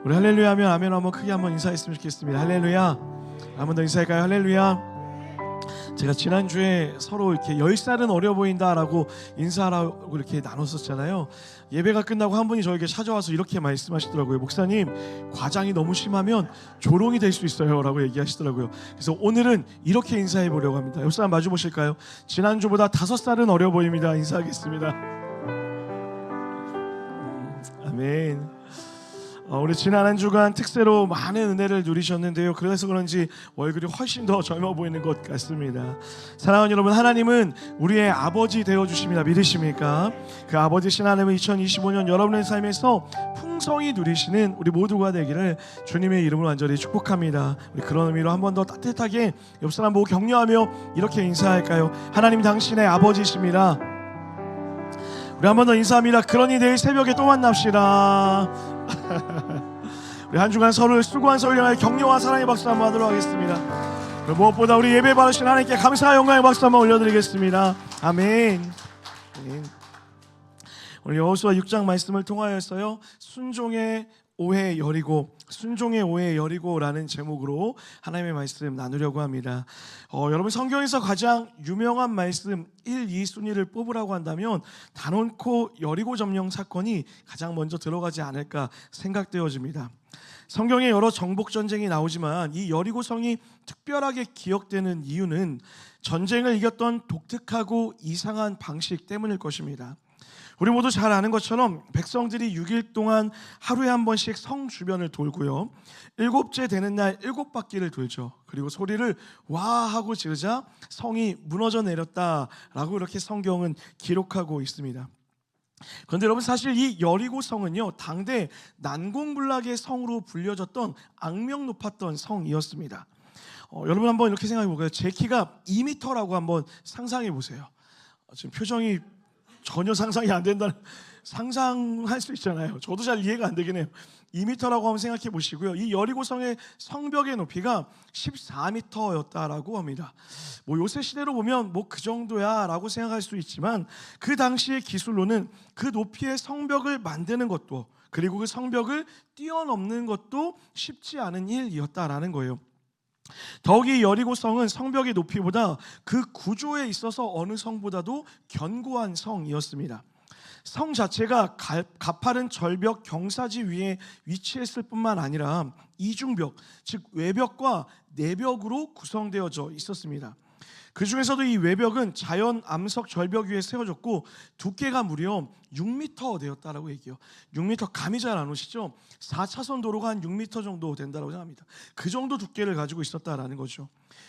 우리 할렐루야 하면 아멘 한번 크게 한번 인사했으면 좋겠습니다. 할렐루야. 한번 더 인사할까요? 할렐루야. 제가 지난주에 서로 이렇게 10살은 어려 보인다라고 인사하라고 이렇게 나눴었잖아요. 예배가 끝나고 한 분이 저에게 찾아와서 이렇게 말씀하시더라고요. 목사님, 과장이 너무 심하면 조롱이 될 수 있어요 라고 얘기하시더라고요. 그래서 오늘은 이렇게 인사해 보려고 합니다. 옆 사람 마주 보실까요? 지난주보다 5살은 어려 보입니다. 인사하겠습니다. 아멘. 우리 지난 한 주간 특세로 많은 은혜를 누리셨는데요. 그래서 그런지 얼굴이 훨씬 더 젊어 보이는 것 같습니다. 사랑하는 여러분, 하나님은 우리의 아버지 되어주십니다. 믿으십니까? 그 아버지신 하나님은 2025년 여러분의 삶에서 풍성히 누리시는 우리 모두가 되기를 주님의 이름으로 완전히 축복합니다. 우리 그런 의미로 한 번 더 따뜻하게 옆 사람 보고 격려하며 이렇게 인사할까요? 하나님 당신의 아버지십니다. 우리 한 번 더 인사합니다. 그러니 내일 새벽에 또 만납시다. 우리 한 주간 서로를 수고한 서로 향하여 격려와 사랑의 박수 한번 하도록 하겠습니다. 무엇보다 우리 예배 받으신 하나님께 감사와 영광의 박수 한번 올려드리겠습니다. 아멘. 오늘 여호수아 6장 말씀을 통하여서요, 순종의 오해 여리고, 순종의 오해 여리고라는 제목으로 하나님의 말씀 나누려고 합니다. 여러분, 성경에서 가장 유명한 말씀 1, 2순위를 뽑으라고 한다면 단언코 여리고 점령 사건이 가장 먼저 들어가지 않을까 생각되어집니다. 성경에 여러 정복 전쟁이 나오지만 이 여리고성이 특별하게 기억되는 이유는 전쟁을 이겼던 독특하고 이상한 방식 때문일 것입니다. 우리 모두 잘 아는 것처럼 백성들이 6일 동안 하루에 한 번씩 성 주변을 돌고요, 7째 되는 날 7바퀴를 돌죠. 그리고 소리를 와 하고 지르자 성이 무너져 내렸다라고 이렇게 성경은 기록하고 있습니다. 그런데 여러분, 사실 이 여리고성은요, 당대 난공불락의 성으로 불려졌던 악명 높았던 성이었습니다. 여러분 한번 이렇게 생각해 볼까요? 제 키가 2m라고 한번 상상해 보세요. 지금 표정이 전혀 상상이 안 된다는, 상상할 수 있잖아요. 저도 잘 이해가 안 되긴 해요. 2m라고 한번 생각해 보시고요. 이 여리고성의 성벽의 높이가 14m였다라고 합니다. 요새 시대로 보면 그 정도야 라고 생각할 수 있지만, 그 당시의 기술로는 그 높이의 성벽을 만드는 것도, 그리고 그 성벽을 뛰어넘는 것도 쉽지 않은 일이었다라는 거예요. 더욱이 여리고성은 성벽의 높이보다 그 구조에 있어서 어느 성보다도 견고한 성이었습니다. 성 자체가 가파른 절벽 경사지 위에 위치했을 뿐만 아니라 이중벽, 즉 외벽과 내벽으로 구성되어져 있었습니다. 그 중에서도 이 외벽은 자연 암석 절벽 위에 세워졌고 두께가 무려 6m 되었다라고 얘기해요. 6m 감이 잘 안 오시죠? 4차선 도로가 한 6m 정도 된다고 생각합니다. 그 정도 두께를 가지고 있었다라는 거죠.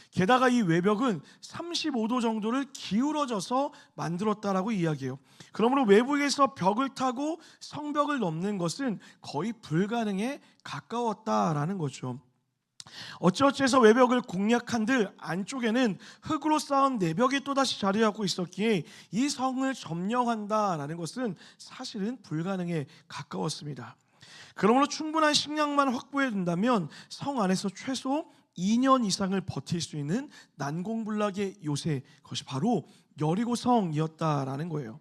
게다가 이 외벽은 35도 정도를 기울어져서 만들었다라고 이야기해요. 그러므로 외부에서 벽을 타고 성벽을 넘는 것은 거의 불가능에 가까웠다라는 거죠. 어찌어찌해서 외벽을 공략한들 안쪽에는 흙으로 쌓은 내벽이 또다시 자리하고 있었기에 이 성을 점령한다라는 것은 사실은 불가능에 가까웠습니다. 그러므로 충분한 식량만 확보해 둔다면 성 안에서 최소 2년 이상을 버틸 수 있는 난공불락의 요새, 그것이 바로 여리고성이었다라는 거예요.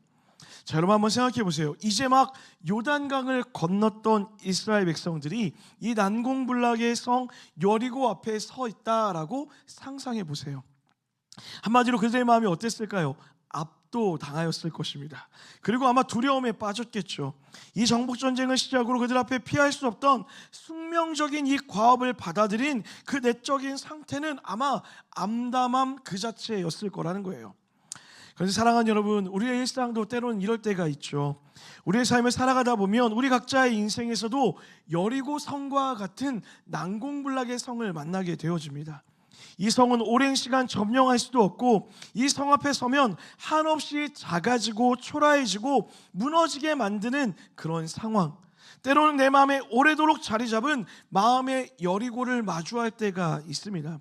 자, 여러분 한번 생각해 보세요. 이제 막 요단강을 건넜던 이스라엘 백성들이 이 난공불락의 성 여리고 앞에 서 있다라고 상상해 보세요. 한마디로 그들의 마음이 어땠을까요? 압도당하였을 것입니다. 그리고 아마 두려움에 빠졌겠죠. 이 정복전쟁을 시작으로 그들 앞에 피할 수 없던 숙명적인 이 과업을 받아들인 그 내적인 상태는 아마 암담함 그 자체였을 거라는 거예요. 그래서 사랑하는 여러분, 우리의 일상도 때로는 이럴 때가 있죠. 우리의 삶을 살아가다 보면 우리 각자의 인생에서도 여리고 성과 같은 난공불락의 성을 만나게 되어집니다. 이 성은 오랜 시간 점령할 수도 없고, 이 성 앞에 서면 한없이 작아지고 초라해지고 무너지게 만드는 그런 상황, 때로는 내 마음에 오래도록 자리 잡은 마음의 여리고를 마주할 때가 있습니다.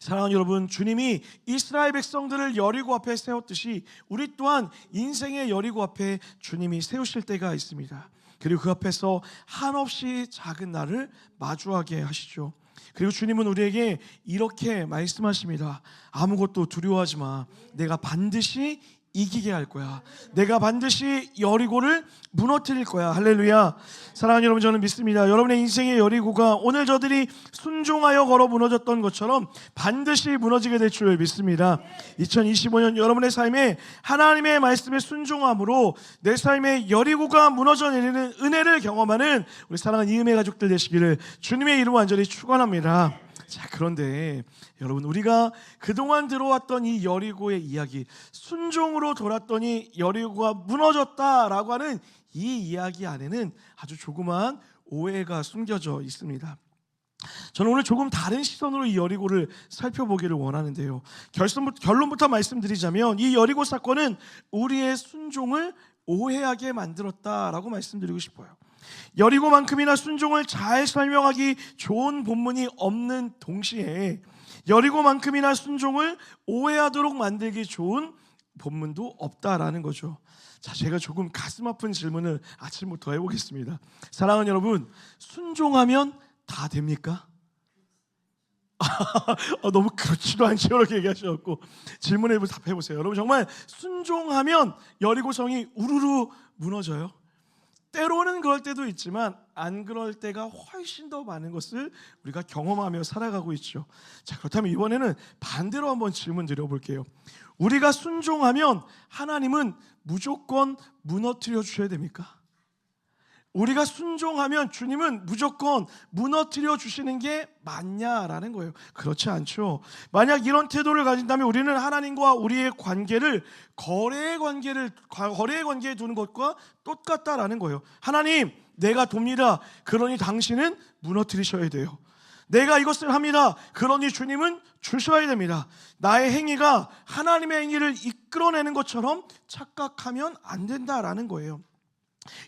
사랑하는 여러분, 주님이 이스라엘 백성들을 여리고 앞에 세웠듯이 우리 또한 인생의 여리고 앞에 주님이 세우실 때가 있습니다. 그리고 그 앞에서 한없이 작은 나를 마주하게 하시죠. 그리고 주님은 우리에게 이렇게 말씀하십니다. 아무것도 두려워하지 마. 내가 반드시 이기게 할 거야. 내가 반드시 여리고를 무너뜨릴 거야. 할렐루야. 사랑하는 여러분, 저는 믿습니다. 여러분의 인생의 여리고가 오늘 저들이 순종하여 걸어 무너졌던 것처럼 반드시 무너지게 될 줄 믿습니다. 2025년 여러분의 삶에 하나님의 말씀에 순종함으로 내 삶의 여리고가 무너져 내리는 은혜를 경험하는 우리 사랑하는 이음의 가족들 되시기를 주님의 이름으로 완전히 축원합니다. 자, 그런데 여러분, 우리가 그동안 들어왔던 이 여리고의 이야기, 순종으로 돌았더니 여리고가 무너졌다라고 하는 이 이야기 안에는 아주 조그마한 오해가 숨겨져 있습니다. 저는 오늘 조금 다른 시선으로 이 여리고를 살펴보기를 원하는데요, 결론부터 말씀드리자면 이 여리고 사건은 우리의 순종을 오해하게 만들었다라고 말씀드리고 싶어요. 여리고만큼이나 순종을 잘 설명하기 좋은 본문이 없는 동시에 여리고만큼이나 순종을 오해하도록 만들기 좋은 본문도 없다라는 거죠. 자, 제가 조금 가슴 아픈 질문을 아침부터 해보겠습니다. 사랑하는 여러분, 순종하면 다 됩니까? 너무 그렇지도 않죠 이렇게 얘기하셔갖고 질문에 답해보세요. 여러분, 정말 순종하면 여리고성이 우르르 무너져요? 때로는 그럴 때도 있지만 안 그럴 때가 훨씬 더 많은 것을 우리가 경험하며 살아가고 있죠. 자, 그렇다면 이번에는 반대로 한번 질문 드려볼게요. 우리가 순종하면 하나님은 무조건 무너뜨려 주셔야 됩니까? 우리가 순종하면 주님은 무조건 무너뜨려 주시는 게 맞냐라는 거예요. 그렇지 않죠. 만약 이런 태도를 가진다면 우리는 하나님과 우리의 관계를 거래의 관계에 두는 것과 똑같다라는 거예요. 하나님, 내가 돕니다. 그러니 당신은 무너뜨리셔야 돼요. 내가 이것을 합니다. 그러니 주님은 주셔야 됩니다. 나의 행위가 하나님의 행위를 이끌어내는 것처럼 착각하면 안 된다라는 거예요.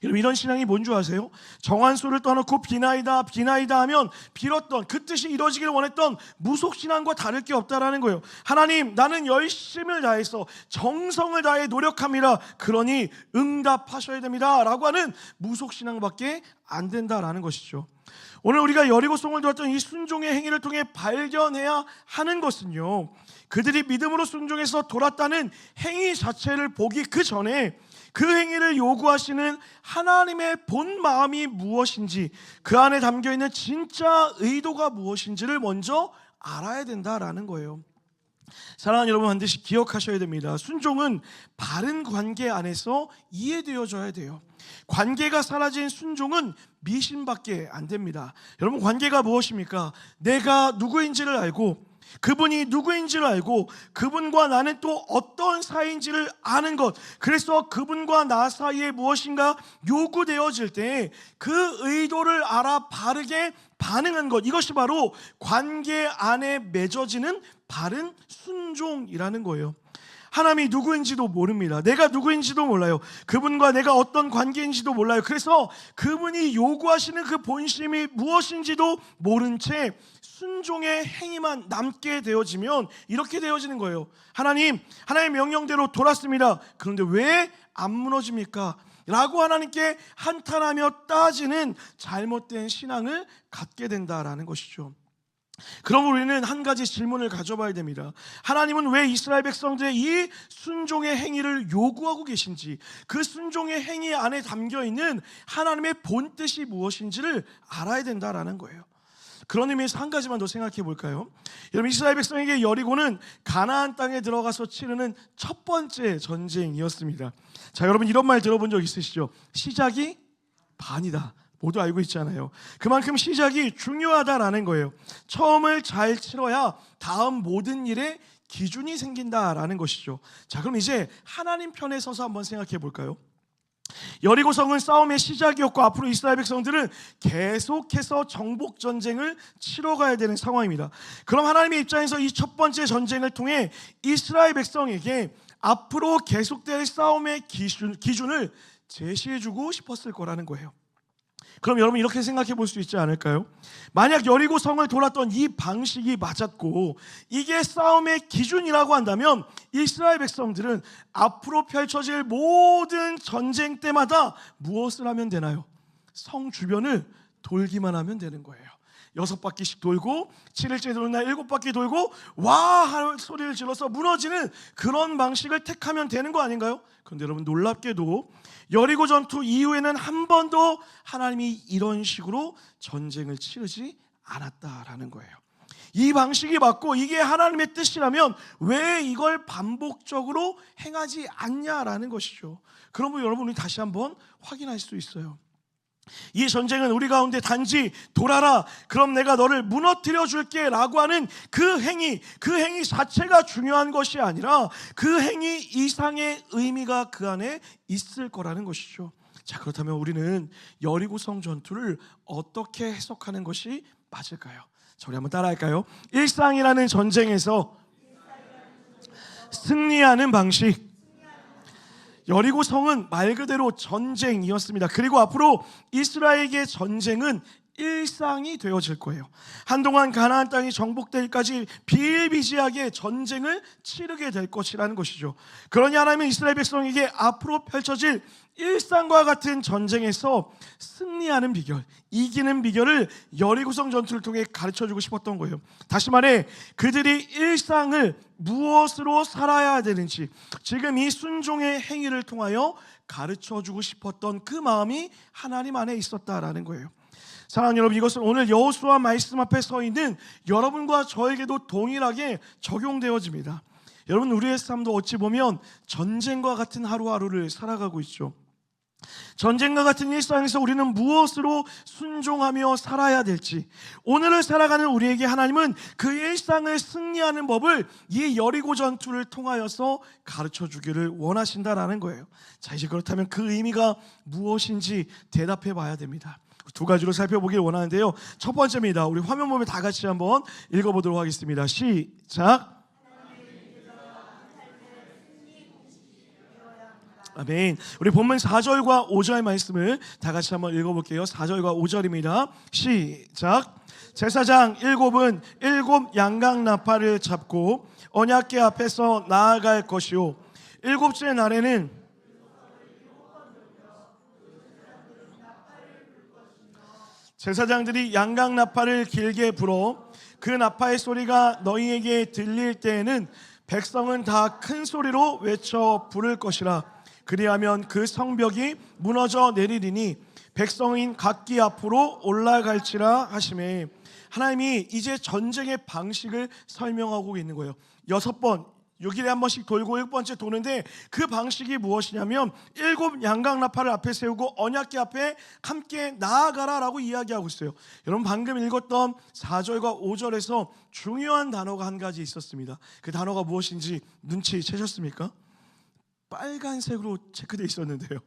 여러분, 이런 신앙이 뭔 줄 아세요? 정한수를 떠놓고 비나이다 하면 빌었던 그 뜻이 이루어지기를 원했던 무속신앙과 다를 게 없다라는 거예요. 하나님, 나는 열심을 다해서 정성을 다해 노력합니다. 그러니 응답하셔야 됩니다 라고 하는 무속신앙밖에 안 된다라는 것이죠. 오늘 우리가 여리고성을 돌았던 이 순종의 행위를 통해 발견해야 하는 것은요, 그들이 믿음으로 순종해서 돌았다는 행위 자체를 보기 그 전에 그 행위를 요구하시는 하나님의 본 마음이 무엇인지, 그 안에 담겨있는 진짜 의도가 무엇인지를 먼저 알아야 된다라는 거예요. 사랑하는 여러분, 반드시 기억하셔야 됩니다. 순종은 바른 관계 안에서 이해되어져야 돼요. 관계가 사라진 순종은 미신밖에 안 됩니다. 여러분, 관계가 무엇입니까? 내가 누구인지를 알고, 그분이 누구인지를 알고, 그분과 나는 또 어떤 사이인지를 아는 것, 그래서 그분과 나 사이에 무엇인가 요구되어질 때 그 의도를 알아 바르게 반응한 것, 이것이 바로 관계 안에 맺어지는 바른 순종이라는 거예요. 하나님이 누구인지도 모릅니다. 내가 누구인지도 몰라요. 그분과 내가 어떤 관계인지도 몰라요. 그래서 그분이 요구하시는 그 본심이 무엇인지도 모른 채 순종의 행위만 남게 되어지면 이렇게 되어지는 거예요. 하나님의 명령대로 돌았습니다. 그런데 왜 안 무너집니까? 라고 하나님께 한탄하며 따지는 잘못된 신앙을 갖게 된다라는 것이죠. 그럼 우리는 한 가지 질문을 가져봐야 됩니다. 하나님은 왜 이스라엘 백성들의 이 순종의 행위를 요구하고 계신지, 그 순종의 행위 안에 담겨있는 하나님의 본뜻이 무엇인지를 알아야 된다라는 거예요. 그런 의미에서 한 가지만 더 생각해 볼까요? 여러분, 이스라엘 백성에게 여리고는 가나안 땅에 들어가서 치르는 첫 번째 전쟁이었습니다. 자, 여러분, 이런 말 들어본 적 있으시죠? 시작이 반이다. 모두 알고 있잖아요. 그만큼 시작이 중요하다라는 거예요. 처음을 잘 치러야 다음 모든 일에 기준이 생긴다라는 것이죠. 자, 그럼 이제 하나님 편에 서서 한번 생각해 볼까요? 여리고성은 싸움의 시작이었고 앞으로 이스라엘 백성들은 계속해서 정복 전쟁을 치러가야 되는 상황입니다. 그럼 하나님의 입장에서 이 첫 번째 전쟁을 통해 이스라엘 백성에게 앞으로 계속될 싸움의 기준을 제시해주고 싶었을 거라는 거예요. 그럼 여러분, 이렇게 생각해 볼 수 있지 않을까요? 만약 여리고성을 돌았던 이 방식이 맞았고 이게 싸움의 기준이라고 한다면 이스라엘 백성들은 앞으로 펼쳐질 모든 전쟁 때마다 무엇을 하면 되나요? 성 주변을 돌기만 하면 되는 거예요. 6바퀴씩 돌고 7일째 도는 날 7바퀴 돌고 와 하는 소리를 질러서 무너지는 그런 방식을 택하면 되는 거 아닌가요? 그런데 여러분 놀랍게도 여리고 전투 이후에는 한 번도 하나님이 이런 식으로 전쟁을 치르지 않았다라는 거예요. 이 방식이 맞고 이게 하나님의 뜻이라면 왜 이걸 반복적으로 행하지 않냐라는 것이죠. 그러면 여러분이 다시 한번 확인할 수 있어요. 이 전쟁은 우리 가운데 단지 돌아라 그럼 내가 너를 무너뜨려 줄게 라고 하는 그 행위 자체가 중요한 것이 아니라 그 행위 이상의 의미가 그 안에 있을 거라는 것이죠. 자, 그렇다면 우리는 여리고성 전투를 어떻게 해석하는 것이 맞을까요? 자, 우리 한번 따라할까요? 일상이라는 전쟁에서 승리하는 방식, 여리고성은 말 그대로 전쟁이었습니다. 그리고 앞으로 이스라엘에게 전쟁은 일상이 되어질 거예요. 한동안 가나안 땅이 정복되기까지 비일비재하게 전쟁을 치르게 될 것이라는 것이죠. 그러니 하나님은 이스라엘 백성에게 앞으로 펼쳐질 일상과 같은 전쟁에서 승리하는 비결, 이기는 비결을 여리고성 전투를 통해 가르쳐주고 싶었던 거예요. 다시 말해 그들이 일상을 무엇으로 살아야 되는지 지금 이 순종의 행위를 통하여 가르쳐주고 싶었던 그 마음이 하나님 안에 있었다라는 거예요. 사랑하는 여러분, 이것은 오늘 여호수아 말씀 앞에 서 있는 여러분과 저에게도 동일하게 적용되어집니다. 여러분, 우리의 삶도 어찌 보면 전쟁과 같은 하루하루를 살아가고 있죠. 전쟁과 같은 일상에서 우리는 무엇으로 순종하며 살아야 될지, 오늘을 살아가는 우리에게 하나님은 그 일상을 승리하는 법을 이 여리고 전투를 통하여서 가르쳐주기를 원하신다라는 거예요. 자, 이제 그렇다면 그 의미가 무엇인지 대답해 봐야 됩니다. 두 가지로 살펴보길 원하는데요. 첫 번째입니다. 우리 화면 보면 다 같이 한번 읽어보도록 하겠습니다. 시작. 아멘. 우리 본문 4절과 5절 말씀을 다 같이 한번 읽어볼게요. 4절과 5절입니다. 시작. 제사장 7은 7 양각 나팔을 잡고 언약궤 앞에서 나아갈 것이요 7째 날에는 제사장들이 양각 나팔을 길게 불어 그 나팔 소리가 너희에게 들릴 때에는 백성은 다 큰 소리로 외쳐 부를 것이라. 그리하면 그 성벽이 무너져 내리리니 백성인 각기 앞으로 올라갈지라 하시매. 하나님이 이제 전쟁의 방식을 설명하고 있는 거예요. 6번 6일에 한 번씩 돌고 7번째 도는데 그 방식이 무엇이냐면 7 양각 나팔을 앞에 세우고 언약궤 앞에 함께 나아가라 라고 이야기하고 있어요. 여러분, 방금 읽었던 4절과 5절에서 중요한 단어가 한 가지 있었습니다. 그 단어가 무엇인지 눈치채셨습니까? 빨간색으로 체크되어 있었는데요.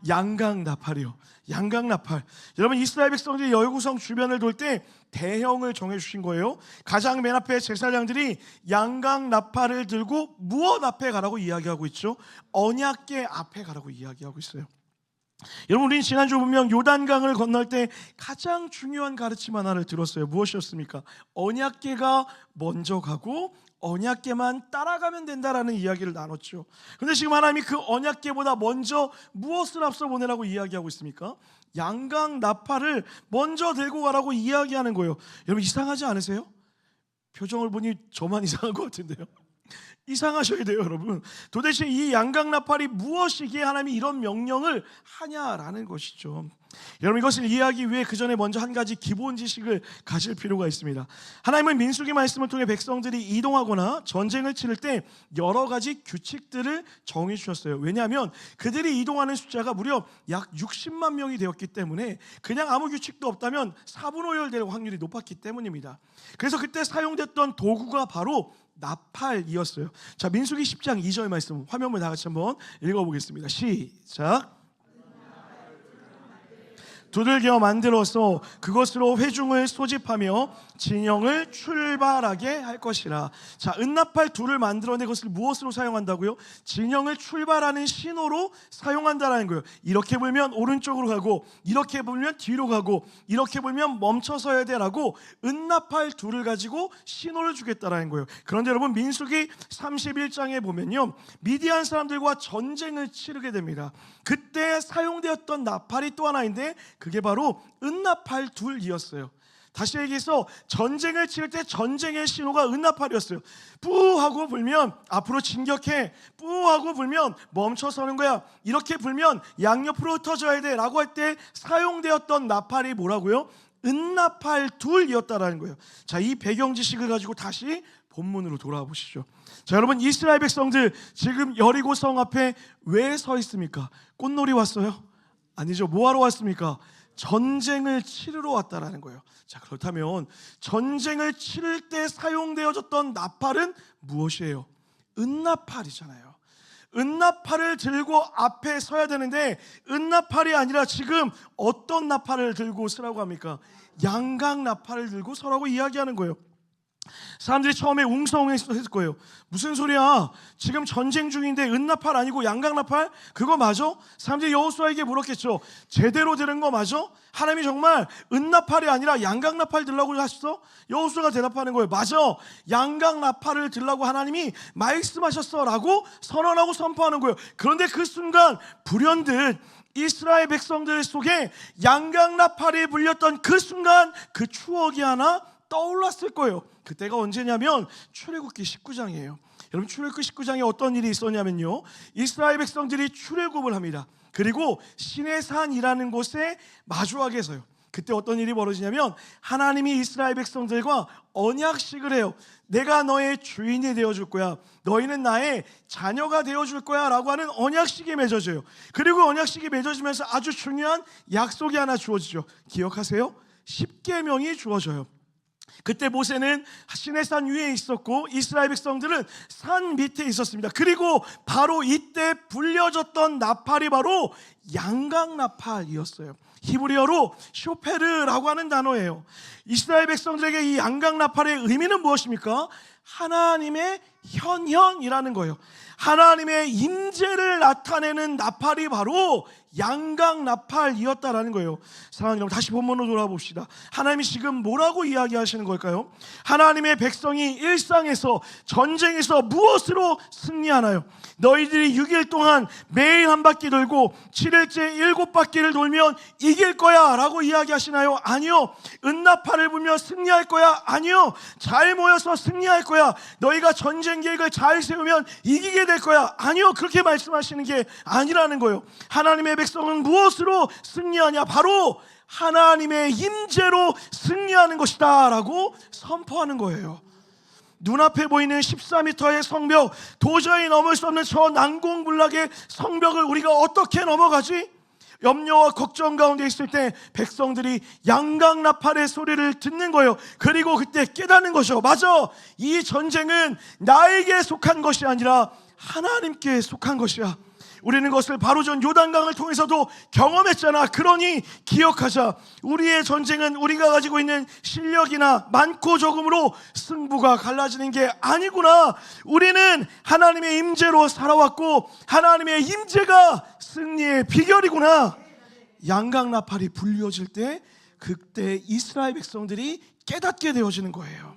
양각 나팔이요. 양각 나팔. 여러분, 이스라엘 백성들이 여리고성 주변을 돌 때 대형을 정해주신 거예요. 가장 맨 앞에 제사장들이 양각 나팔을 들고 무엇 앞에 가라고 이야기하고 있죠? 언약궤 앞에 가라고 이야기하고 있어요. 여러분, 우리는 지난주 보면 요단강을 건널 때 가장 중요한 가르침 하나를 들었어요. 무엇이었습니까? 언약궤가 먼저 가고 언약궤만 따라가면 된다라는 이야기를 나눴죠. 그런데 지금 하나님이 그 언약궤보다 먼저 무엇을 앞서 보내라고 이야기하고 있습니까? 양각 나팔을 먼저 들고 가라고 이야기하는 거예요. 여러분, 이상하지 않으세요? 표정을 보니 저만 이상한 것 같은데요. 이상하셔야 돼요, 여러분. 도대체 이 양각 나팔이 무엇이기에 하나님이 이런 명령을 하냐라는 것이죠. 여러분, 이것을 이해하기 위해 그 전에 먼저 한 가지 기본 지식을 가질 필요가 있습니다. 하나님은 민수기 말씀을 통해 백성들이 이동하거나 전쟁을 치를 때 여러 가지 규칙들을 정해 주셨어요. 왜냐하면 그들이 이동하는 숫자가 무려 약 60만 명이 되었기 때문에 그냥 아무 규칙도 없다면 사분오열될 확률이 높았기 때문입니다. 그래서 그때 사용됐던 도구가 바로 나팔이었어요. 자, 민수기 10장 2절 말씀 화면을 다 같이 한번 읽어보겠습니다. 시작. 두들겨 만들어서 그것으로 회중을 소집하며 진영을 출발하게 할 것이라. 자, 은나팔 둘을 만들어내 것을 무엇으로 사용한다고요? 진영을 출발하는 신호로 사용한다라는 거예요. 이렇게 불면 오른쪽으로 가고, 이렇게 불면 뒤로 가고, 이렇게 불면 멈춰서야 되라고 은나팔 둘을 가지고 신호를 주겠다라는 거예요. 그런데 여러분, 민수기 31장에 보면요, 미디안 사람들과 전쟁을 치르게 됩니다. 그때 사용되었던 나팔이 또 하나인데 그게 바로 은나팔 둘이었어요. 다시 얘기해서 전쟁을 치를 때 전쟁의 신호가 은나팔이었어요. 뿌하고 불면 앞으로 진격해, 뿌하고 불면 멈춰서는 거야, 이렇게 불면 양옆으로 흩어져야 돼 라고 할 때 사용되었던 나팔이 뭐라고요? 은나팔 둘이었다라는 거예요. 자, 이 배경 지식을 가지고 다시 본문으로 돌아와 보시죠. 자, 여러분, 이스라엘 백성들 지금 여리고 성 앞에 왜 서 있습니까? 꽃놀이 왔어요? 아니죠. 뭐 하러 왔습니까? 전쟁을 치르러 왔다라는 거예요. 자, 그렇다면 전쟁을 치를 때 사용되어졌던 나팔은 무엇이에요? 은나팔이잖아요. 은나팔을 들고 앞에 서야 되는데 은나팔이 아니라 지금 어떤 나팔을 들고 서라고 합니까? 양각 나팔을 들고 서라고 이야기하는 거예요. 사람들이 처음에 웅성했을 거예요. 무슨 소리야? 지금 전쟁 중인데 은나팔 아니고 양각나팔? 그거 맞아? 사람들이 여호수아에게 물었겠죠. 제대로 들은 거 맞아? 하나님이 정말 은나팔이 아니라 양각나팔 들라고 하셨어? 여호수아가 대답하는 거예요. 맞아, 양각나팔을 들라고 하나님이 말씀하셨어 라고 선언하고 선포하는 거예요. 그런데 그 순간 불현듯 이스라엘 백성들 속에 양각나팔이 불렸던 그 순간 그 추억이 하나 떠올랐을 거예요. 그때가 언제냐면 출애굽기 19장이에요. 여러분, 출애굽기 19장에 어떤 일이 있었냐면요, 이스라엘 백성들이 출애굽을 합니다. 그리고 시내산이라는 곳에 마주하게 서요. 그때 어떤 일이 벌어지냐면 하나님이 이스라엘 백성들과 언약식을 해요. 내가 너의 주인이 되어줄 거야, 너희는 나의 자녀가 되어줄 거야 라고 하는 언약식이 맺어져요. 그리고 언약식이 맺어지면서 아주 중요한 약속이 하나 주어지죠. 기억하세요? 십계명이 주어져요. 그때 모세는 시내산 위에 있었고 이스라엘 백성들은 산 밑에 있었습니다. 그리고 바로 이때 불려졌던 나팔이 바로 양각나팔이었어요. 히브리어로 쇼페르라고 하는 단어예요. 이스라엘 백성들에게 이 양각나팔의 의미는 무엇입니까? 하나님의 현현이라는 거예요. 하나님의 임재를 나타내는 나팔이 바로 양각나팔이었다라는 거예요. 사랑하는 여러분, 다시 본문으로 돌아봅시다. 하나님이 지금 뭐라고 이야기하시는 걸까요? 하나님의 백성이 일상에서, 전쟁에서 무엇으로 승리하나요? 너희들이 6일 동안 매일 한 바퀴 돌고 7일째 7바퀴를 돌면 이길 거야 라고 이야기하시나요? 아니요. 은나팔을 불며 승리할 거야? 아니요. 잘 모여서 승리할 거야. 너희가 전쟁 계획을 잘 세우면 이기게 될 거야? 아니요. 그렇게 말씀하시는 게 아니라는 거예요. 하나님의 백성은 무엇으로 승리하냐? 바로 하나님의 임재로 승리하는 것이다 라고 선포하는 거예요. 눈앞에 보이는 14m의 성벽, 도저히 넘을 수 없는 저 난공불락의 성벽을 우리가 어떻게 넘어가지? 염려와 걱정 가운데 있을 때 백성들이 양각나팔의 소리를 듣는 거예요. 그리고 그때 깨닫는 것이요, 맞아, 이 전쟁은 나에게 속한 것이 아니라 하나님께 속한 것이야. 우리는 그것을 바로 전 요단강을 통해서도 경험했잖아. 그러니 기억하자. 우리의 전쟁은 우리가 가지고 있는 실력이나 많고 적음으로 승부가 갈라지는 게 아니구나. 우리는 하나님의 임재로 살아왔고 하나님의 임재가 승리의 비결이구나. 양각나팔이 불려질 때 그때 이스라엘 백성들이 깨닫게 되어지는 거예요.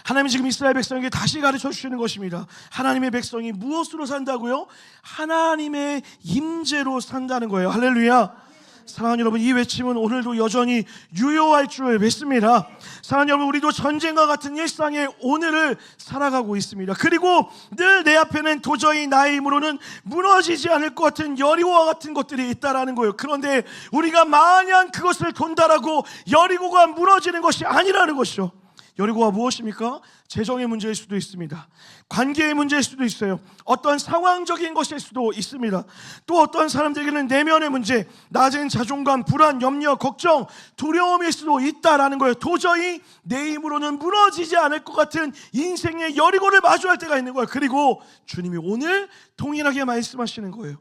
하나님이 지금 이스라엘 백성에게 다시 가르쳐 주시는 것입니다. 하나님의 백성이 무엇으로 산다고요? 하나님의 임재로 산다는 거예요. 할렐루야. 사랑하는 여러분, 이 외침은 오늘도 여전히 유효할 줄 믿습니다. 사랑하는 여러분, 우리도 전쟁과 같은 일상의 오늘을 살아가고 있습니다. 그리고 늘 내 앞에는 도저히 나의 힘으로는 무너지지 않을 것 같은 여리고와 같은 것들이 있다라는 거예요. 그런데 우리가 마냥 그것을 돈다라고 여리고가 무너지는 것이 아니라는 것이죠. 여리고가 무엇입니까? 재정의 문제일 수도 있습니다. 관계의 문제일 수도 있어요. 어떤 상황적인 것일 수도 있습니다. 또 어떤 사람들에게는 내면의 문제, 낮은 자존감, 불안, 염려, 걱정, 두려움일 수도 있다라는 거예요. 도저히 내 힘으로는 무너지지 않을 것 같은 인생의 여리고를 마주할 때가 있는 거예요. 그리고 주님이 오늘 동일하게 말씀하시는 거예요.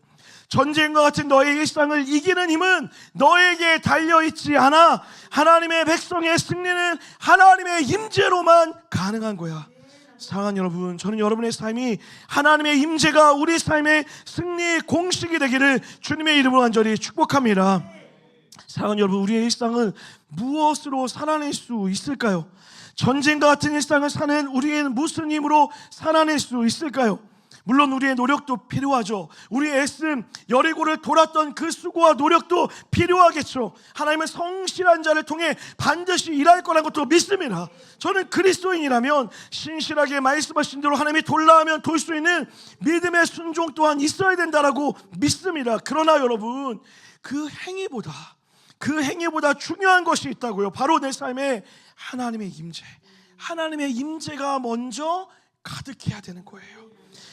전쟁과 같은 너의 일상을 이기는 힘은 너에게 달려있지 않아. 하나님의 백성의 승리는 하나님의 임재로만 가능한 거야. 사랑하는 여러분, 저는 여러분의 삶이 하나님의 임재가 우리 삶의 승리의 공식이 되기를 주님의 이름으로 간절히 축복합니다. 사랑하는 여러분, 우리의 일상은 무엇으로 살아낼 수 있을까요? 전쟁과 같은 일상을 사는 우리의 무슨 힘으로 살아낼 수 있을까요? 물론 우리의 노력도 필요하죠. 우리의 애씀, 여리고를 돌았던 그 수고와 노력도 필요하겠죠. 하나님은 성실한 자를 통해 반드시 일할 거라는 것도 믿습니다. 저는 그리스도인이라면 신실하게 말씀하신 대로 하나님이 돌라 하면 돌 수 있는 믿음의 순종 또한 있어야 된다라고 믿습니다. 그러나 여러분, 그 행위보다 중요한 것이 있다고요. 바로 내 삶에 하나님의 임재, 하나님의 임재가 먼저 가득해야 되는 거예요.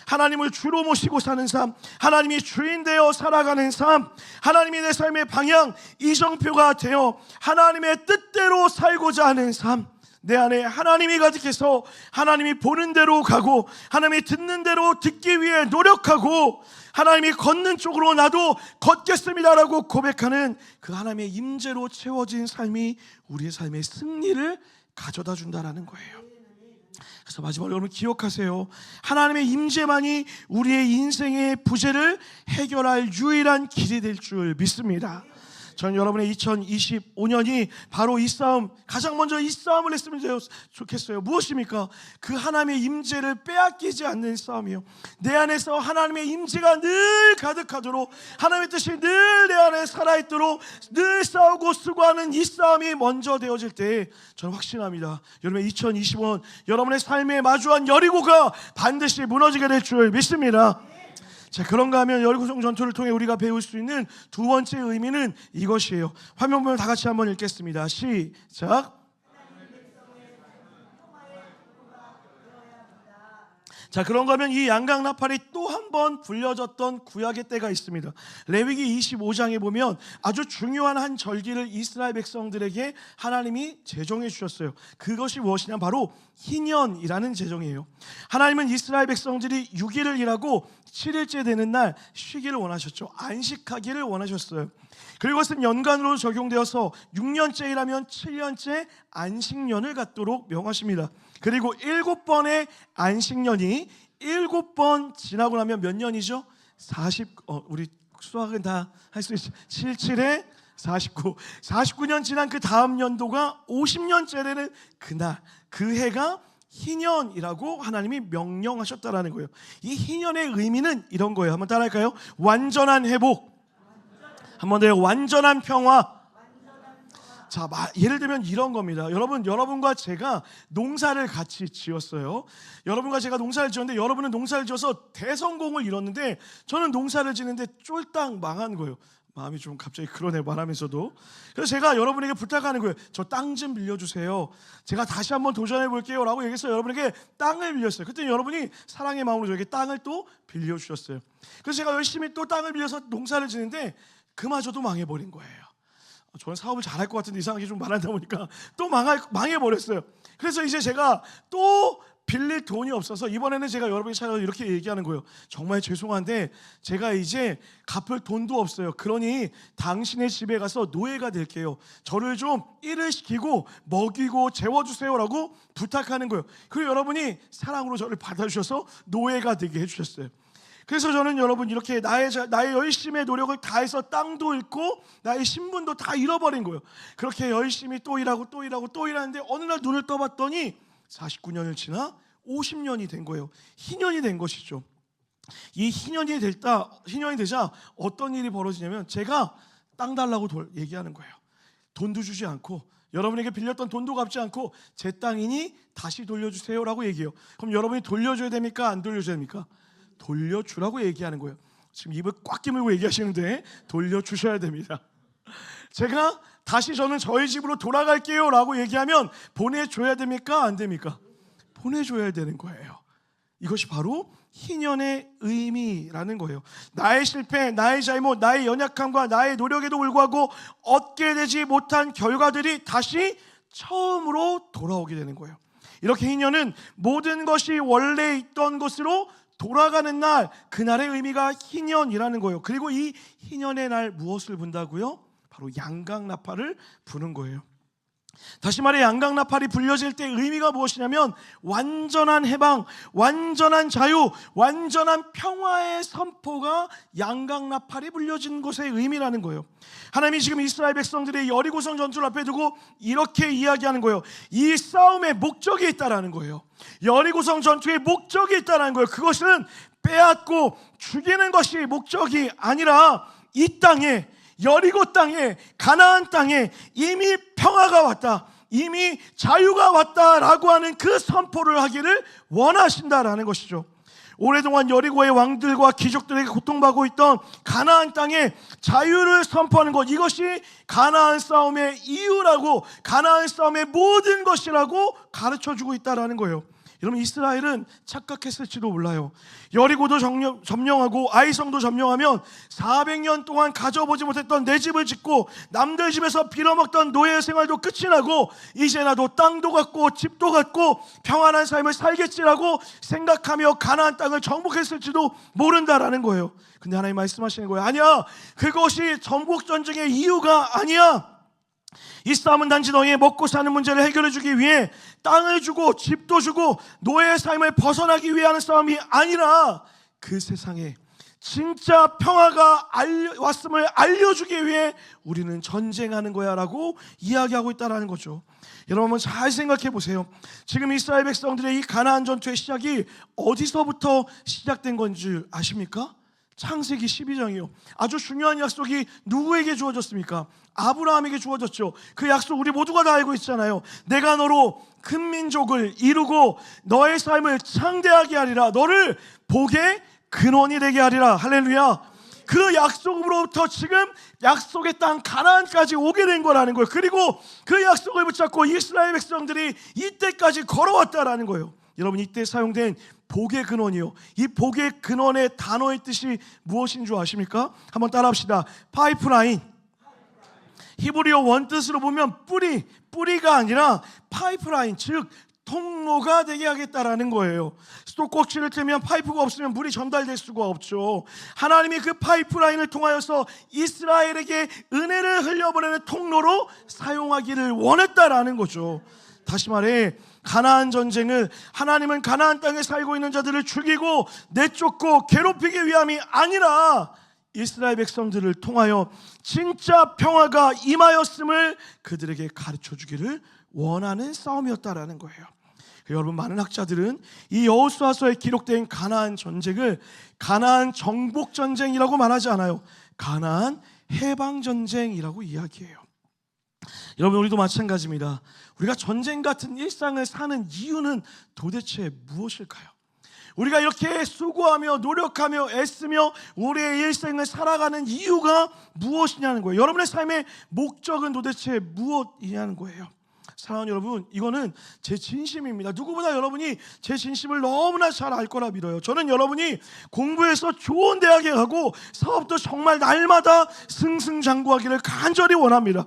하나님을 주로 모시고 사는 삶, 하나님이 주인 되어 살아가는 삶, 하나님이 내 삶의 방향, 이정표가 되어 하나님의 뜻대로 살고자 하는 삶, 내 안에 하나님이 가득해서 하나님이 보는 대로 가고 하나님이 듣는 대로 듣기 위해 노력하고 하나님이 걷는 쪽으로 나도 걷겠습니다라고 고백하는 그 하나님의 임재로 채워진 삶이 우리의 삶의 승리를 가져다 준다라는 거예요. 그래서 마지막으로 여러분 기억하세요. 하나님의 임재만이 우리의 인생의 부재를 해결할 유일한 길이 될 줄 믿습니다. 저는 여러분의 2025년이 바로 이 싸움, 가장 먼저 이 싸움을 했으면 좋겠어요. 무엇입니까? 그 하나님의 임재를 빼앗기지 않는 싸움이요. 내 안에서 하나님의 임재가 늘 가득하도록, 하나님의 뜻이 늘 내 안에 살아있도록 늘 싸우고 수고하는 이 싸움이 먼저 되어질 때 저는 확신합니다. 여러분의 2025년, 여러분의 삶에 마주한 여리고가 반드시 무너지게 될 줄 믿습니다. 자, 그런가 하면 여리고성 전투를 통해 우리가 배울 수 있는 두 번째 의미는 이것이에요. 화면 보면 다 같이 한번 읽겠습니다. 시작. 자, 그런가 하면 이 양각 나팔이 또 한 번 불려졌던 구약의 때가 있습니다. 레위기 25장에 보면 아주 중요한 한 절기를 이스라엘 백성들에게 하나님이 제정해 주셨어요. 그것이 무엇이냐, 바로 희년이라는 제정이에요. 하나님은 이스라엘 백성들이 6일을 일하고 7일째 되는 날 쉬기를 원하셨죠. 안식하기를 원하셨어요. 그리고 그것은 연간으로 적용되어서 6년째 일하면 7년째 안식년을 갖도록 명하십니다. 그리고 7번의 안식년이 7번 지나고 나면 몇 년이죠? 40, 우리 수학은 다 할 수 있죠. 77에 49, 49년 지난 그 다음 연도가 50년째 되는 그날, 그 해가 희년이라고 하나님이 명령하셨다라는 거예요. 이 희년의 의미는 이런 거예요. 한번 따라할까요? 완전한 회복, 한번 더요. 완전한 평화. 자, 예를 들면 이런 겁니다. 여러분과 제가 농사를 같이 지었어요. 여러분과 제가 농사를 지었는데 여러분은 농사를 지어서 대성공을 이뤘는데 저는 농사를 지는데 쫄딱 망한 거예요. 마음이 좀 갑자기 그러네 말하면서도. 그래서 제가 여러분에게 부탁하는 거예요. 저 땅 좀 빌려주세요. 제가 다시 한번 도전해 볼게요 라고 얘기해서 여러분에게 땅을 빌렸어요. 그때 여러분이 사랑의 마음으로 저에게 땅을 또 빌려주셨어요. 그래서 제가 열심히 또 땅을 빌려서 농사를 지는데 그마저도 망해버린 거예요. 저는 사업을 잘할 것 같은데 이상하게 좀 말하다 보니까 또 망해버렸어요. 그래서 이제 제가 또 빌릴 돈이 없어서 이번에는 제가 여러분이 찾아서 이렇게 얘기하는 거예요. 정말 죄송한데 제가 이제 갚을 돈도 없어요. 그러니 당신의 집에 가서 노예가 될게요. 저를 좀 일을 시키고 먹이고 재워주세요라고 부탁하는 거예요. 그리고 여러분이 사랑으로 저를 받아주셔서 노예가 되게 해주셨어요. 그래서 저는 여러분 이렇게 나의 열심의 노력을 다해서 땅도 잃고 나의 신분도 다 잃어버린 거예요. 그렇게 열심히 또 일하고 또 일하는데 어느 날 눈을 떠봤더니 49년을 지나 50년이 된 거예요. 희년이 된 것이죠. 이 희년이 되자 어떤 일이 벌어지냐면 제가 땅 달라고 얘기하는 거예요. 돈도 주지 않고 여러분에게 빌렸던 돈도 갚지 않고 제 땅이니 다시 돌려주세요라고 얘기해요. 그럼 여러분이 돌려줘야 됩니까? 안 돌려줘야 됩니까? 돌려주라고 얘기하는 거예요. 지금 입을 꽉 깨물고 얘기하시는데 돌려주셔야 됩니다. 제가 다시 저는 저희 집으로 돌아갈게요 라고 얘기하면 보내줘야 됩니까? 안 됩니까? 보내줘야 되는 거예요. 이것이 바로 희년의 의미라는 거예요. 나의 실패, 나의 잘못, 나의 연약함과 나의 노력에도 불구하고 얻게 되지 못한 결과들이 다시 처음으로 돌아오게 되는 거예요. 이렇게 희년은 모든 것이 원래 있던 곳으로 돌아가는 날, 그날의 의미가 희년이라는 거예요. 그리고 이 희년의 날 무엇을 분다고요? 바로 양각 나팔을 부는 거예요. 다시 말해 양각 나팔이 불려질 때 의미가 무엇이냐면 완전한 해방, 완전한 자유, 완전한 평화의 선포가 양각 나팔이 불려진 곳의 의미라는 거예요. 하나님이 지금 이스라엘 백성들의 여리고성 전투를 앞에 두고 이렇게 이야기하는 거예요. 이 싸움에 목적이 있다라는 거예요. 여리고성 전투에 목적이 있다라는 거예요. 그것은 빼앗고 죽이는 것이 목적이 아니라 이 땅에, 여리고 땅에, 가나안 땅에 이미 평화가 왔다, 이미 자유가 왔다라고 하는 그 선포를 하기를 원하신다라는 것이죠. 오랫동안 여리고의 왕들과 귀족들에게 고통받고 있던 가나안 땅에 자유를 선포하는 것, 이것이 가나안 싸움의 이유라고, 가나안 싸움의 모든 것이라고 가르쳐주고 있다는 거예요. 여러분, 이스라엘은 착각했을지도 몰라요. 여리고도 점령하고 아이성도 점령하면 400년 동안 가져보지 못했던 내 집을 짓고 남들 집에서 빌어먹던 노예 생활도 끝이 나고 이제 나도 땅도 갖고 집도 갖고 평안한 삶을 살겠지라고 생각하며 가나안 땅을 정복했을지도 모른다라는 거예요. 근데 하나님 말씀하시는 거예요. 아니야, 그것이 정복 전쟁의 이유가 아니야. 이 싸움은 단지 너희의 먹고 사는 문제를 해결해 주기 위해 땅을 주고 집도 주고 노예의 삶을 벗어나기 위한 싸움이 아니라 그 세상에 진짜 평화가 왔음을 알려주기 위해 우리는 전쟁하는 거야 라고 이야기하고 있다는 거죠. 여러분, 한번 잘 생각해 보세요. 지금 이스라엘 백성들의 이 가나안 전투의 시작이 어디서부터 시작된 건지 아십니까? 창세기 12장이요. 아주 중요한 약속이 누구에게 주어졌습니까? 아브라함에게 주어졌죠. 그 약속 우리 모두가 다 알고 있잖아요. 내가 너로 큰 민족을 이루고 너의 삶을 창대하게 하리라, 너를 복의 근원이 되게 하리라. 할렐루야. 그 약속으로부터 지금 약속의 땅 가나안까지 오게 된 거라는 거예요. 그리고 그 약속을 붙잡고 이스라엘 백성들이 이때까지 걸어왔다라는 거예요. 여러분, 이때 사용된 복의 근원이요, 이 복의 근원의 단어의 뜻이 무엇인 줄 아십니까? 한번 따라합시다. 파이프라인. 히브리어 원뜻으로 보면 뿌리가 아니라 파이프라인, 즉 통로가 되게 하겠다라는 거예요. 수도꼭지를 틀면 파이프가 없으면 물이 전달될 수가 없죠. 하나님이 그 파이프라인을 통하여서 이스라엘에게 은혜를 흘려보내는 통로로 사용하기를 원했다라는 거죠. 다시 말해, 가나안 전쟁을, 하나님은 가나안 땅에 살고 있는 자들을 죽이고 내쫓고 괴롭히기 위함이 아니라 이스라엘 백성들을 통하여 진짜 평화가 임하였음을 그들에게 가르쳐주기를 원하는 싸움이었다라는 거예요. 여러분, 많은 학자들은 이 여호수아서에 기록된 가나안 전쟁을 가나안 정복 전쟁이라고 말하지 않아요. 가나안 해방 전쟁이라고 이야기해요. 여러분, 우리도 마찬가지입니다. 우리가 전쟁 같은 일상을 사는 이유는 도대체 무엇일까요? 우리가 이렇게 수고하며 노력하며 애쓰며 우리의 일생을 살아가는 이유가 무엇이냐는 거예요. 여러분의 삶의 목적은 도대체 무엇이냐는 거예요. 사랑하는 여러분, 이거는 제 진심입니다. 누구보다 여러분이 제 진심을 너무나 잘 알 거라 믿어요. 저는 여러분이 공부해서 좋은 대학에 가고 사업도 정말 날마다 승승장구하기를 간절히 원합니다.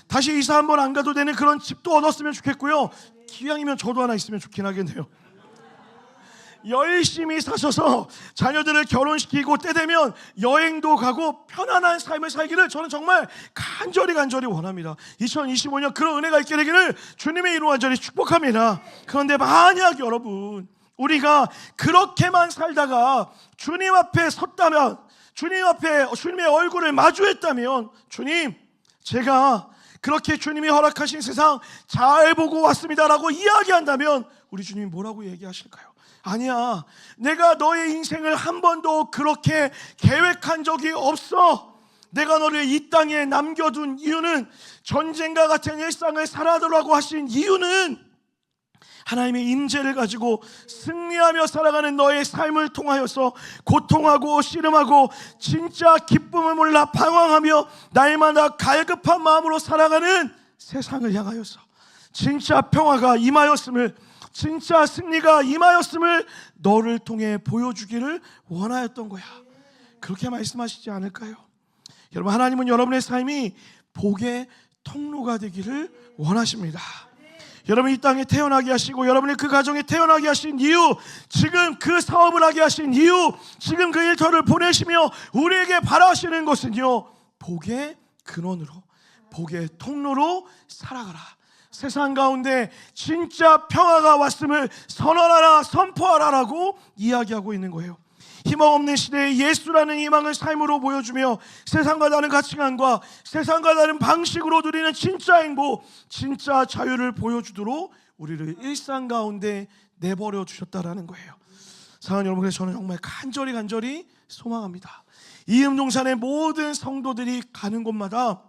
다시 이사 한번 안 가도 되는 그런 집도 얻었으면 좋겠고요. 기왕이면 저도 하나 있으면 좋긴 하겠네요. 열심히 사셔서 자녀들을 결혼시키고 때 되면 여행도 가고 편안한 삶을 살기를 저는 정말 간절히 원합니다. 2025년 그런 은혜가 있게 되기를 주님의 이름으로 간절히 축복합니다. 그런데 만약 여러분, 우리가 그렇게만 살다가 주님 앞에 섰다면, 주님 앞에 주님의 얼굴을 마주했다면, 주님, 제가 그렇게 주님이 허락하신 세상 잘 보고 왔습니다라고 이야기한다면 우리 주님이 뭐라고 얘기하실까요? 아니야, 내가 너의 인생을 한 번도 그렇게 계획한 적이 없어. 내가 너를 이 땅에 남겨둔 이유는, 전쟁과 같은 일상을 살아도라고 하신 이유는 하나님의 임재를 가지고 승리하며 살아가는 너의 삶을 통하여서 고통하고 씨름하고 진짜 기쁨을 몰라 방황하며 날마다 갈급한 마음으로 살아가는 세상을 향하여서 진짜 평화가 임하였음을, 진짜 승리가 임하였음을 너를 통해 보여주기를 원하였던 거야. 그렇게 말씀하시지 않을까요? 여러분, 하나님은 여러분의 삶이 복의 통로가 되기를 원하십니다. 여러분, 이 땅에 태어나게 하시고 여러분의 그 가정에 태어나게 하신 이유, 지금 그 사업을 하게 하신 이유, 지금 그 일터를 보내시며 우리에게 바라시는 것은요, 복의 근원으로, 복의 통로로 살아가라. 세상 가운데 진짜 평화가 왔음을 선언하라, 선포하라라고 이야기하고 있는 거예요. 희망 없는 시대에 예수라는 희망을 삶으로 보여주며 세상과 다른 가치관과 세상과 다른 방식으로 누리는 진짜 행복, 진짜 자유를 보여주도록 우리를 일상 가운데 내버려 주셨다라는 거예요. 사랑하는 여러분, 그래서 저는 정말 간절히 소망합니다. 이음동산의 모든 성도들이 가는 곳마다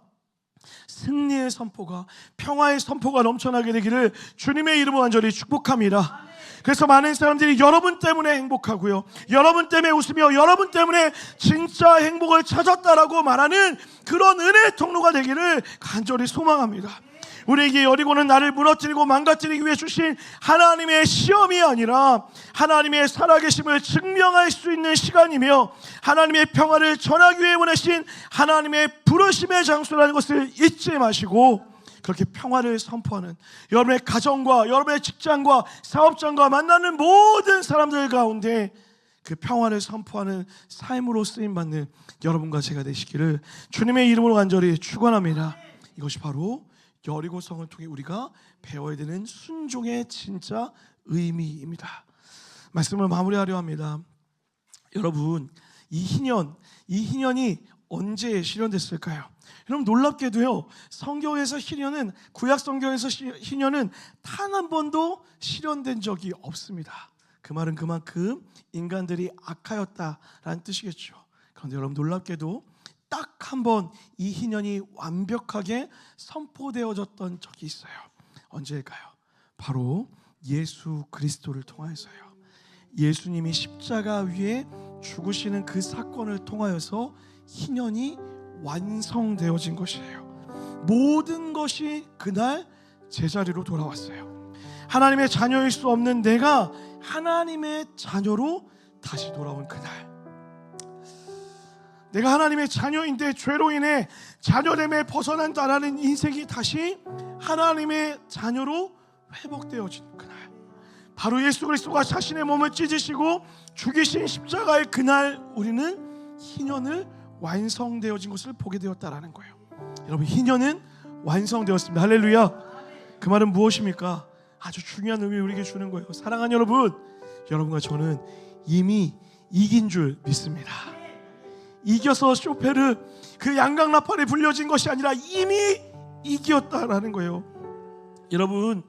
승리의 선포가, 평화의 선포가 넘쳐나게 되기를 주님의 이름으로 간절히 축복합니다. 그래서 많은 사람들이 여러분 때문에 행복하고요, 여러분 때문에 웃으며 여러분 때문에 진짜 행복을 찾았다라고 말하는 그런 은혜의 통로가 되기를 간절히 소망합니다. 우리에게 여리고는 나를 무너뜨리고 망가뜨리기 위해 주신 하나님의 시험이 아니라 하나님의 살아계심을 증명할 수 있는 시간이며 하나님의 평화를 전하기 위해 보내신 하나님의 부르심의 장소라는 것을 잊지 마시고 그렇게 평화를 선포하는, 여러분의 가정과 여러분의 직장과 사업장과 만나는 모든 사람들 가운데 그 평화를 선포하는 삶으로 쓰임받는 여러분과 제가 되시기를 주님의 이름으로 간절히 축원합니다. 이것이 바로 여리고성을 통해 우리가 배워야 되는 순종의 진짜 의미입니다. 말씀을 마무리하려 합니다. 여러분, 이 희년이 언제 실현됐을까요? 여러분, 놀랍게도요, 성경에서 희년은, 구약 성경에서 희년은 단 한 번도 실현된 적이 없습니다. 그 말은 그만큼 인간들이 악하였다라는 뜻이겠죠. 그런데 여러분, 놀랍게도 딱 한 번 이 희년이 완벽하게 선포되어졌던 적이 있어요. 언제일까요? 바로 예수 그리스도를 통하여서요. 예수님이 십자가 위에 죽으시는 그 사건을 통하여서 희년이 완성되어진 것이에요. 모든 것이 그날 제자리로 돌아왔어요. 하나님의 자녀일 수 없는 내가 하나님의 자녀로 다시 돌아온 그날, 내가 하나님의 자녀인데 죄로 인해 자녀됨에 벗어난다라는 인생이 다시 하나님의 자녀로 회복되어진 그날, 바로 예수 그리스도가 자신의 몸을 찢으시고 죽이신 십자가의 그날 우리는 희년을 완성되어진 것을 보게 되었다라는 거예요. 여러분, 희년은 완성되었습니다. 할렐루야. 그 말은 무엇입니까? 아주 중요한 의미를 우리에게 주는 거예요. 사랑하는 여러분, 여러분과 저는 이미 이긴 줄 믿습니다. 이겨서 쇼페르 그 양강 나팔이 불려진 것이 아니라 이미 이겼다라는 거예요. 여러분,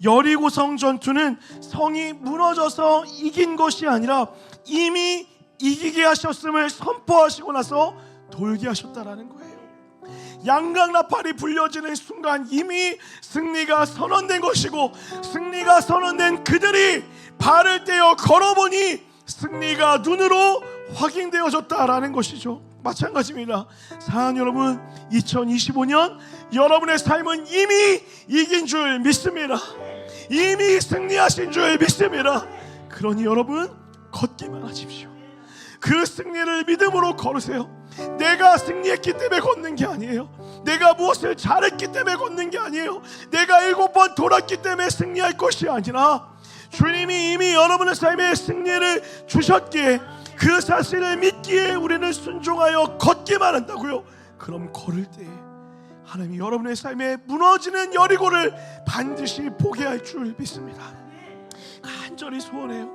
여리고성 전투는 성이 무너져서 이긴 것이 아니라 이미 이기게 하셨음을 선포하시고 나서 돌게 하셨다라는 거예요. 양강 나팔이 불려지는 순간 이미 승리가 선언된 것이고, 승리가 선언된 그들이 발을 떼어 걸어보니 승리가 눈으로 확인되어졌다라는 것이죠. 마찬가지입니다. 사랑하는 여러분, 2025년 여러분의 삶은 이미 이긴 줄 믿습니다. 이미 승리하신 줄 믿습니다. 그러니 여러분, 걷기만 하십시오. 그 승리를 믿음으로 걸으세요. 내가 승리했기 때문에 걷는 게 아니에요. 내가 무엇을 잘했기 때문에 걷는 게 아니에요. 내가 7번 돌았기 때문에 승리할 것이 아니라 주님이 이미 여러분의 삶에 승리를 주셨기에 그 사실을 믿기에 우리는 순종하여 걷기만 한다고요. 그럼 걸을 때 하나님이 여러분의 삶에 무너지는 여리고를 반드시 보게 할 줄 믿습니다. 간절히 소원해요.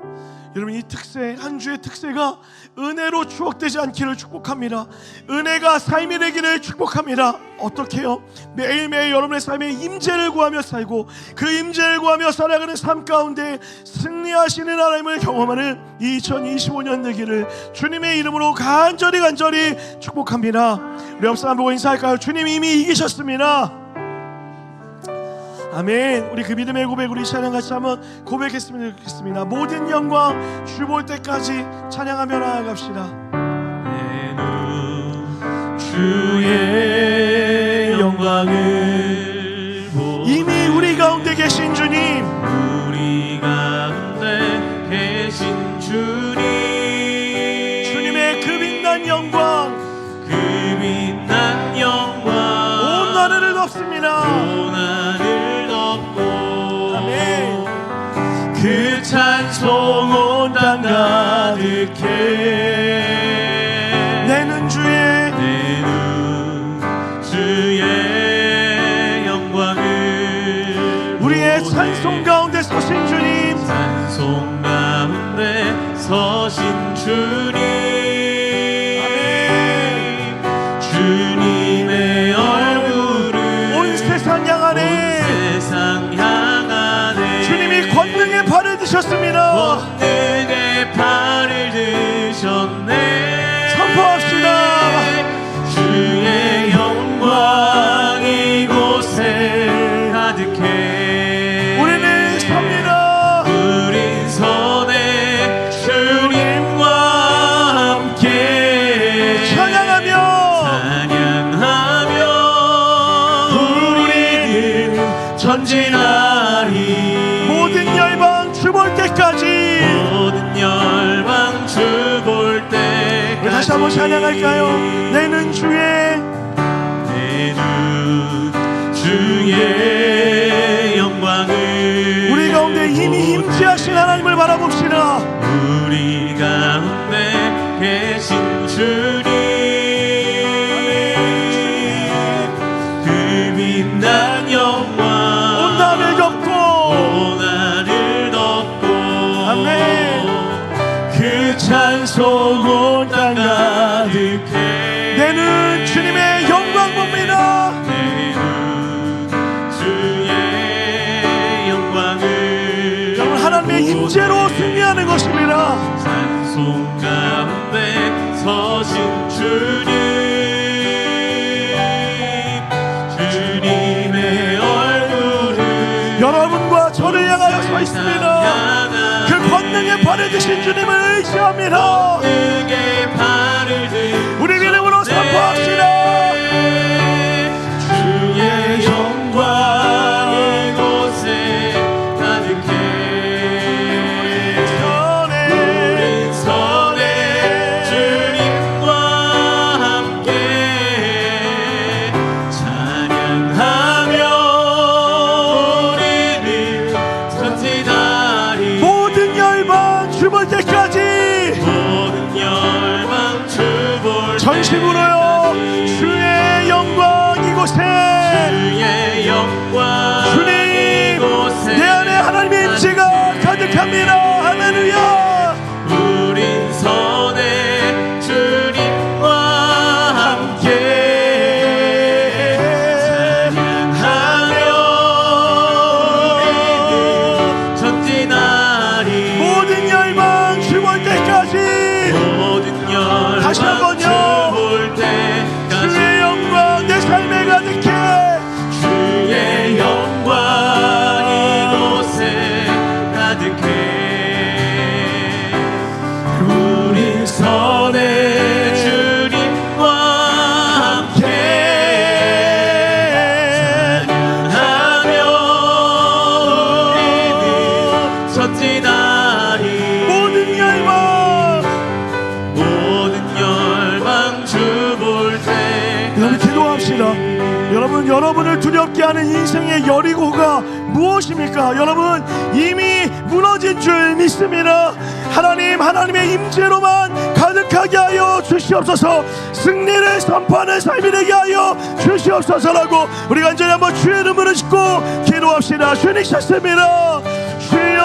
여러분, 이 특세, 한 주의 특세가 은혜로 추억되지 않기를 축복합니다. 은혜가 삶이 되기를 축복합니다. 어떻게 해요? 매일매일 여러분의 삶에 임재를 구하며 살고 그 임재를 구하며 살아가는 삶 가운데 승리하시는 하나님을 경험하는 2025년 되기를 주님의 이름으로 간절히 축복합니다. 우리 옆 사람 보고 인사할까요? 주님이 이미 이기셨습니다. 아멘. 우리 그 믿음의 고백, 우리 찬양 같이 한번 고백했으면 좋겠습니다. 모든 영광 주 볼 때까지 찬양하며 나아갑시다. 내 눈 주의 영광을 이미 우리 가운데 계신 주님, 우리 가운데 계신 주님, 주님의 그 빛난 영광, 그 빛난 영광 온 하늘을 덮습니다. 온 하늘 그 찬송 온 땅 가득해. 내 눈 주의 영광을 우리의 찬송 가운데 서신 주님, 찬송 가운데 서신 주님, 아멘. 주님의 얼굴을 온 세상 향하네. 세상 향하네. 주님이 권능의 발을 드셨습니다. 권능의 발 전진하리 모든 열방 주볼 때까지. 모든 열방 주볼 때까지. 우리 다시 한번 찬양할까요? 내 눈 주의 내 눈 주의 영광을 우리 가운데 이미 임재하신 하나님을 바라봅시다. 우리 가운데 계신 주님 그 빛난 영광 온 나를 덮고 온 나를 덮고 아멘. 그 찬송 온 땅 가득해 내 눈 주님의 영광 봅니다. 내 눈 주의 영광을 여러분 하나님의 임재로 승리하는 것입니다. 찬송 가운데 서신 주님 주님의 얼굴을 여러분과 저를 향하여 서 있습니다. 그 권능의 발을 드신 주님을 의지합니다. 그게 발을 든 우리 믿음으로 선포합시다. 주의 영광 이곳에 가득해 우린 선에 주님과 함께 찬양하며 우리를 전진하리 모든 열방 주볼 때까지 모든 열방 주볼 전심으로요. 주의 영광 이곳에 주의 영광 주님 이곳에 내 안에 하나님의 임재가 가득합니다. 할렐루야. 우린 선에 주님과 함께 찬양하며 우리는 전진하리 모든 열방 주볼 때까지 모든 열방 다시 한번요. 주볼 때까지 주의 영광 내 삶에 가득해. 주의 영광 이곳에 가득해 우린 선에 주님과 함께 찬양하며 우리는 전진하리 모든 열방 모든 열방 주볼 때까지 여러분 기도합시다. 여러분을 두렵게 하는 인생의 여리고가 무엇입니까? 여러분 이미 무너진 줄 믿습니다. 하나님의 임재로만 가득하게 하여 주시옵소서. 승리를 선포하는 삶이 되게 하여 주시옵소서라고 우리 간절히 한번 주의 이름으로 짓고 기도합시다. 주님 찾습니다. 주여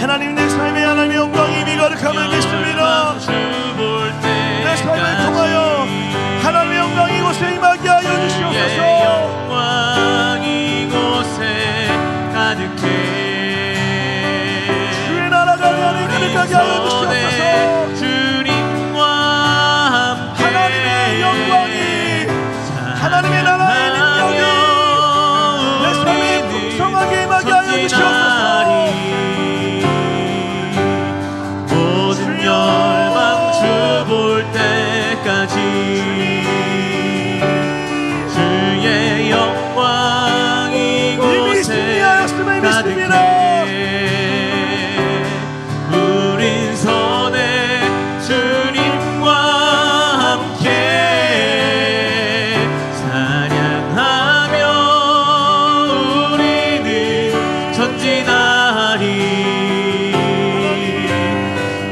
하나님 내 삶에 하나님의 영광이 이미 가득함을 믿습니다. 내 삶을 통하여 하나님의 영광 이곳에 임하게 하여 주시옵소서. 영광 이곳에 가득해 주의 나라가 내 안에 가득하게 하여 주시옵소서. 주님과 함께 하나님의 영광이 하나님의 나라의 능력이 내 삶에 풍성하게 임하게 하여 주시옵소서. 모든 열방 주볼 때까지 주의 영광 이미 이곳에 승리하였음을 믿습니다. 우린 선에 주님과 함께 찬양하며 우리는 전진하리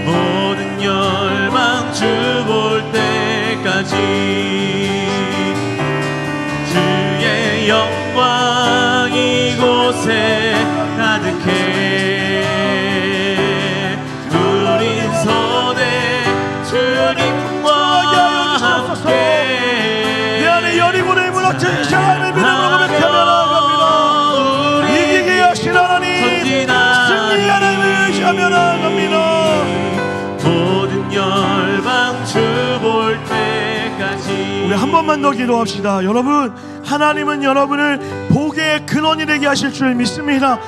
모든 열방 주볼 때까지 주의 영광 이곳에 가득해 우린 선에 주님과 함께 내 안에 여리고를 무너뜨린 하나님의 믿음으로 고백하며 나아갑니다. 이기게 하신 하나님 승리 하나님을 의지하며 나아갑니다. 모든 열방 주볼 때까지 우리 한 번만 더 기도합시다. 여러분 하나님은 여러분을 복의 근원이 되게 하실 줄 믿습니다.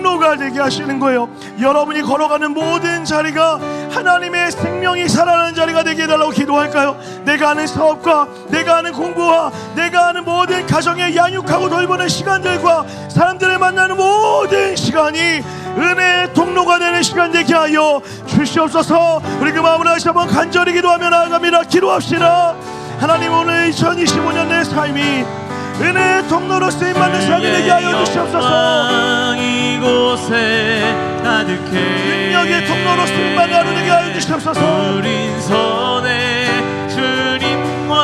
통로가 되게 하시는 거예요. 여러분이 걸어가는 모든 자리가 하나님의 생명이 살아나는 자리가 되게 해달라고 기도할까요? 내가 하는 사업과 내가 하는 공부와 내가 하는 모든 가정에 양육하고 돌보는 시간들과 사람들을 만나는 모든 시간이 은혜의 통로가 되는 시간 되게 하여 주시옵소서. 우리 그 마음으로 다시 한번 간절히 기도하며 나아갑니다. 기도합시다. 하나님, 오늘 2025년 내 삶이 은혜의 통로로 쓰임받는 삶이 되게 하여 주시옵소서. 이곳에 가득해 능력의 통로로 쓰임받는 하루 되게 하여 주시옵소서. 우린 선에 주님과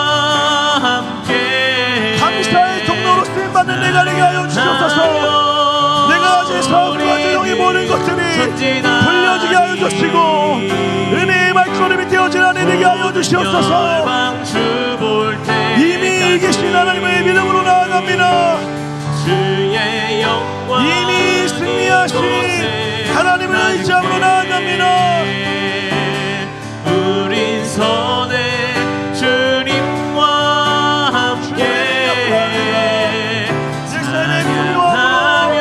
함께 감사의 통로로 쓰임받는 내가 되게 하여 주시옵소서. 내가 가진 사업과 재정이 모든 것들이 불려지게 하여 주시고 은혜의 말걸음이 되어진 안에 되게 하여 주시옵소서. 이미 계신 하나님의 믿음으로 나아갑니다. 주의 영광 이미 승리하신 하나님을 의지함으로 나아갑니다. 우린 선에 주님과 함께 찬양하며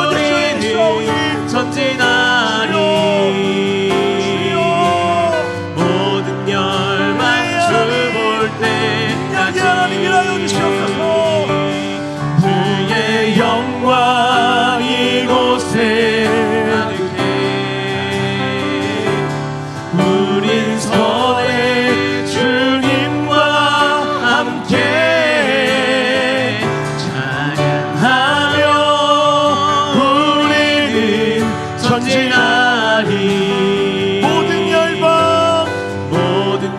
우리는 전진하리. 모든 열망 주 볼 때까지 주의 영광 이곳에 우린 선에 주님과 함께 찬양하며 우리는 전진하리. 모든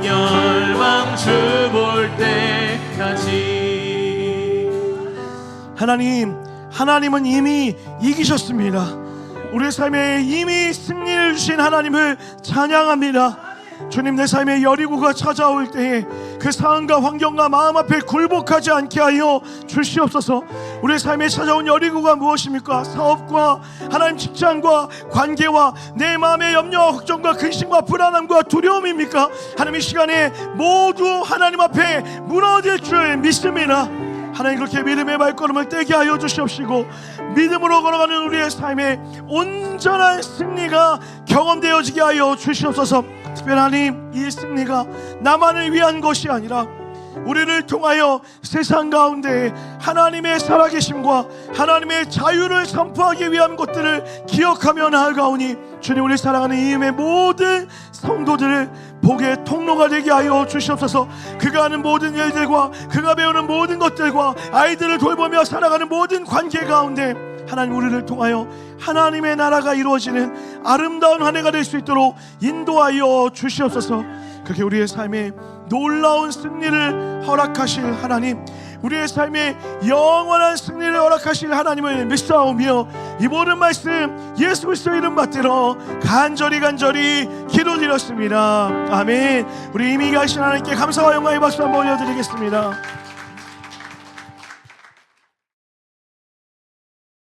열방 주 볼 때까지. 하나님은 이미 이기셨습니다. 우리의 삶에 이미 승리를 주신 하나님을 찬양합니다. 주님, 내 삶에 여리고가 찾아올 때에 그 상황과 환경과 마음 앞에 굴복하지 않게 하여 주시옵소서. 우리의 삶에 찾아온 여리고가 무엇입니까? 사업과 하나님 직장과 관계와 내 마음의 염려와 걱정과 근심과 불안함과 두려움입니까? 하나님, 이 시간에 모두 하나님 앞에 무너질 줄 믿습니다. 하나님, 그렇게 믿음의 발걸음을 떼게 하여 주시옵시고 믿음으로 걸어가는 우리의 삶에 온전한 승리가 경험되어지게 하여 주시옵소서. 특별히 하나님, 이 승리가 나만을 위한 것이 아니라 우리를 통하여 세상 가운데 하나님의 살아계심과 하나님의 자유를 선포하기 위한 것들을 기억하며 나아가오니 주님, 우리 사랑하는 이음의 모든 성도들을 복의 통로가 되게 하여 주시옵소서. 그가 하는 모든 일들과 그가 배우는 모든 것들과 아이들을 돌보며 살아가는 모든 관계 가운데 하나님, 우리를 통하여 하나님의 나라가 이루어지는 아름다운 한 해가 될 수 있도록 인도하여 주시옵소서. 그렇게 우리의 삶에 놀라운 승리를 허락하실 하나님, 우리의 삶에 영원한 승리를 허락하실 하나님을 믿사오며 이 모든 말씀 예수 그리스도의 이름 받들어 간절히 기도드렸습니다. 아멘. 우리 이미 가신 하나님께 감사와 영광의 박수 한번 올려드리겠습니다.